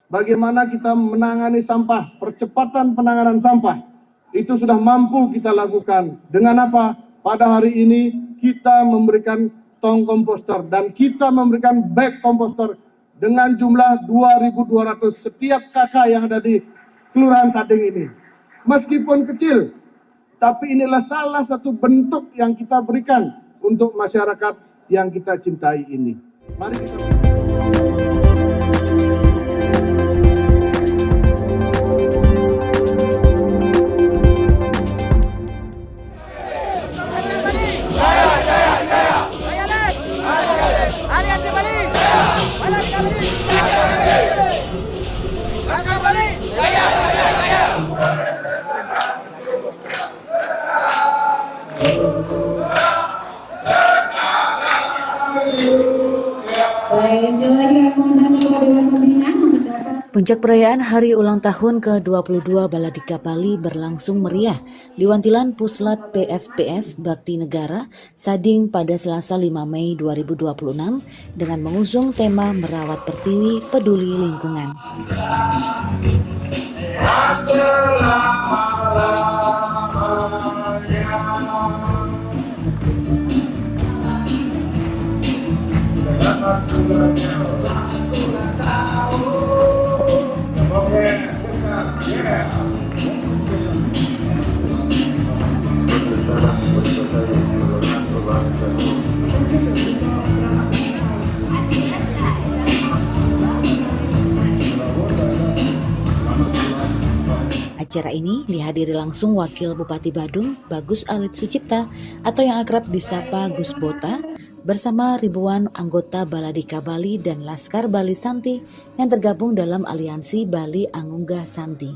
bagaimana kita menangani sampah, percepatan penanganan sampah, itu sudah mampu kita lakukan. Dengan apa? Pada hari ini kita memberikan tong komposter dan kita memberikan bag komposter dengan jumlah 2.200 setiap kakak yang ada di Kelurahan Sading ini. Meskipun kecil, tapi inilah salah satu bentuk yang kita berikan untuk masyarakat yang kita cintai ini. Mari kita... Puncak perayaan Hari Ulang Tahun ke-22 Baladika Bali berlangsung meriah di Wantilan Puslat PSPS Bakti Negara Sading pada Selasa 5 Mei 2026 dengan mengusung tema Merawat Pertiwi Peduli Lingkungan. Acara ini dihadiri langsung Wakil Bupati Badung, Bagus Alit Sucipta atau yang akrab disapa Gus Bota, bersama ribuan anggota Baladika Bali dan Laskar Bali Santi yang tergabung dalam aliansi Bali Angungga Santi.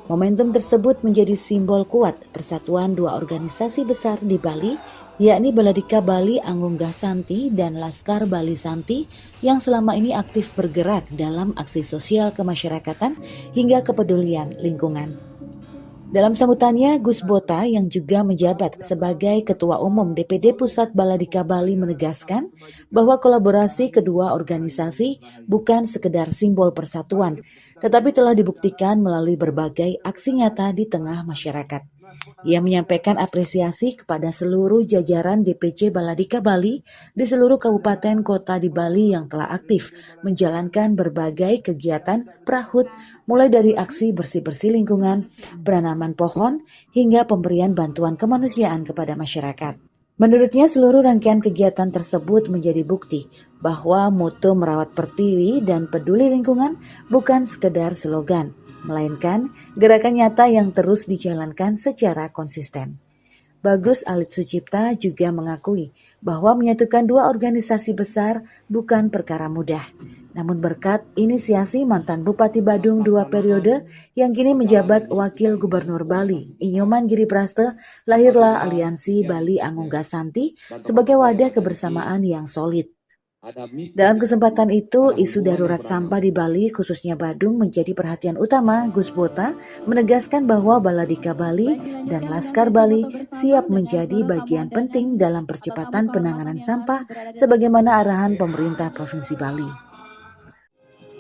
Momentum tersebut menjadi simbol kuat persatuan dua organisasi besar di Bali, yakni Baladika Bali Angungga Santi dan Laskar Bali Santi yang selama ini aktif bergerak dalam aksi sosial kemasyarakatan hingga kepedulian lingkungan. Dalam sambutannya, Gus Bota yang juga menjabat sebagai Ketua Umum DPD Pusat Baladika Bali menegaskan bahwa kolaborasi kedua organisasi bukan sekedar simbol persatuan, tetapi telah dibuktikan melalui berbagai aksi nyata di tengah masyarakat. Ia menyampaikan apresiasi kepada seluruh jajaran DPC Baladika Bali di seluruh kabupaten kota di Bali yang telah aktif menjalankan berbagai kegiatan prahut, mulai dari aksi bersih-bersih lingkungan, penanaman pohon, hingga pemberian bantuan kemanusiaan kepada masyarakat. Menurutnya, seluruh rangkaian kegiatan tersebut menjadi bukti bahwa moto merawat pertiwi dan peduli lingkungan bukan sekedar slogan, melainkan gerakan nyata yang terus dijalankan secara konsisten. Bagus Alit Sucipta juga mengakui bahwa menyatukan dua organisasi besar bukan perkara mudah. Namun berkat inisiasi mantan Bupati Badung 2 periode yang kini menjabat Wakil Gubernur Bali, Inyoman Giripraste, lahirlah aliansi Bali Angungga Santi sebagai wadah kebersamaan yang solid. Dalam kesempatan itu, isu darurat sampah di Bali, khususnya Badung, menjadi perhatian utama. Gus Bota menegaskan bahwa Baladika Bali dan Laskar Bali siap menjadi bagian penting dalam percepatan penanganan sampah sebagaimana arahan pemerintah Provinsi Bali.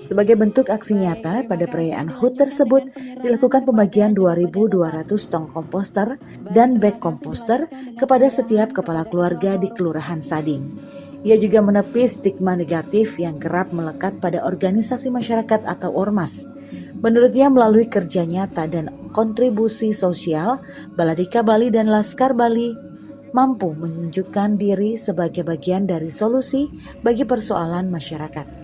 Sebagai bentuk aksi nyata, pada perayaan HUT tersebut dilakukan pembagian 2.200 tong komposter dan bag komposter kepada setiap kepala keluarga di Kelurahan Sading. Ia juga menepis stigma negatif yang kerap melekat pada organisasi masyarakat atau ormas. Menurutnya, melalui kerja nyata dan kontribusi sosial, Baladika Bali dan Laskar Bali mampu menunjukkan diri sebagai bagian dari solusi bagi persoalan masyarakat.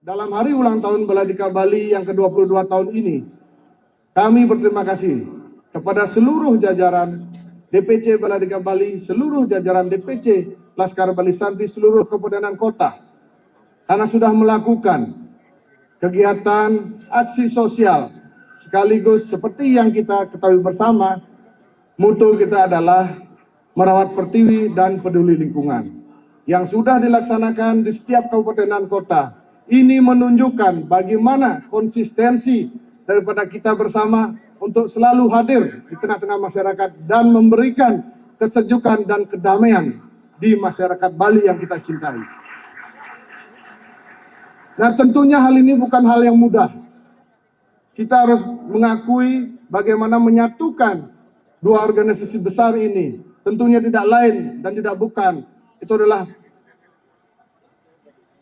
Dalam hari ulang tahun Baladika Bali yang ke-22 tahun ini, kami berterima kasih kepada seluruh jajaran DPC Baladika Bali, seluruh jajaran DPC Laskar Bali Santi, seluruh kabupaten kota, karena sudah melakukan kegiatan aksi sosial sekaligus seperti yang kita ketahui bersama, mutu kita adalah merawat pertiwi dan peduli lingkungan yang sudah dilaksanakan di setiap kabupaten kota. Ini menunjukkan bagaimana konsistensi daripada kita bersama untuk selalu hadir di tengah-tengah masyarakat dan memberikan kesejukan dan kedamaian di masyarakat Bali yang kita cintai. Nah, tentunya hal ini bukan hal yang mudah. kita harus mengakui bagaimana menyatukan dua organisasi besar ini. Tentunya tidak lain dan tidak bukan. Itu adalah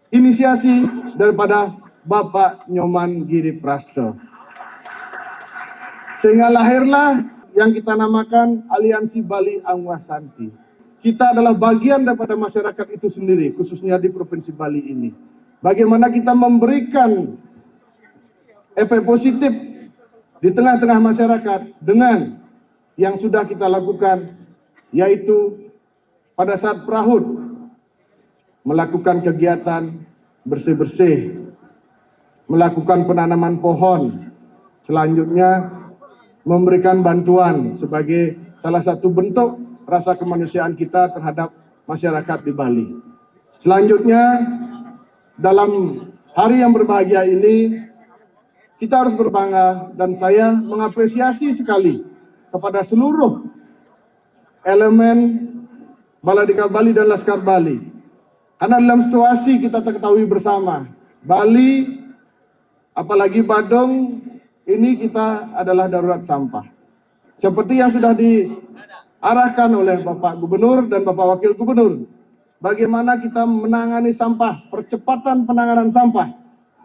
inisiasi daripada Bapak Nyoman Giriprasto. Sehingga lahirlah yang kita namakan Aliansi Bali Angwa Santi. Kita adalah bagian daripada masyarakat itu sendiri, khususnya di Provinsi Bali ini. Bagaimana kita memberikan efek positif di tengah-tengah masyarakat dengan yang sudah kita lakukan, yaitu pada saat Prahud melakukan kegiatan bersih-bersih, melakukan penanaman pohon, selanjutnya memberikan bantuan sebagai salah satu bentuk rasa kemanusiaan kita terhadap masyarakat di Bali. Selanjutnya, dalam hari yang berbahagia ini, kita harus berbangga dan saya mengapresiasi sekali kepada seluruh elemen Baladika Bali dan Laskar Bali. Karena dalam situasi kita ketahui bersama, Bali, apalagi Badung, ini kita adalah darurat sampah. Seperti yang sudah diarahkan oleh Bapak Gubernur dan Bapak Wakil Gubernur, bagaimana kita menangani sampah, percepatan penanganan sampah,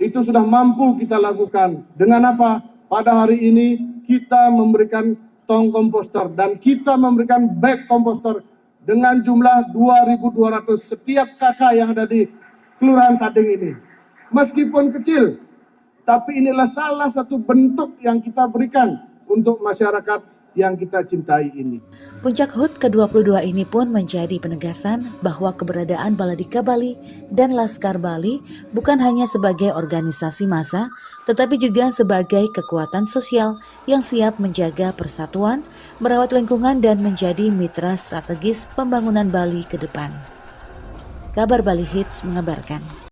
itu sudah mampu kita lakukan. Dengan apa? Pada hari ini kita memberikan tong komposter dan kita memberikan bag komposter dengan jumlah 2.200 setiap kakak yang ada di Kelurahan Sading ini. Meskipun kecil, tapi inilah salah satu bentuk yang kita berikan untuk masyarakat yang kita cintai ini. Puncak HUT ke-22 ini pun menjadi penegasan bahwa keberadaan Baladika Bali dan Laskar Bali bukan hanya sebagai organisasi massa, tetapi juga sebagai kekuatan sosial yang siap menjaga persatuan, merawat lingkungan dan menjadi mitra strategis pembangunan Bali ke depan. Kabar Bali Hits mengabarkan.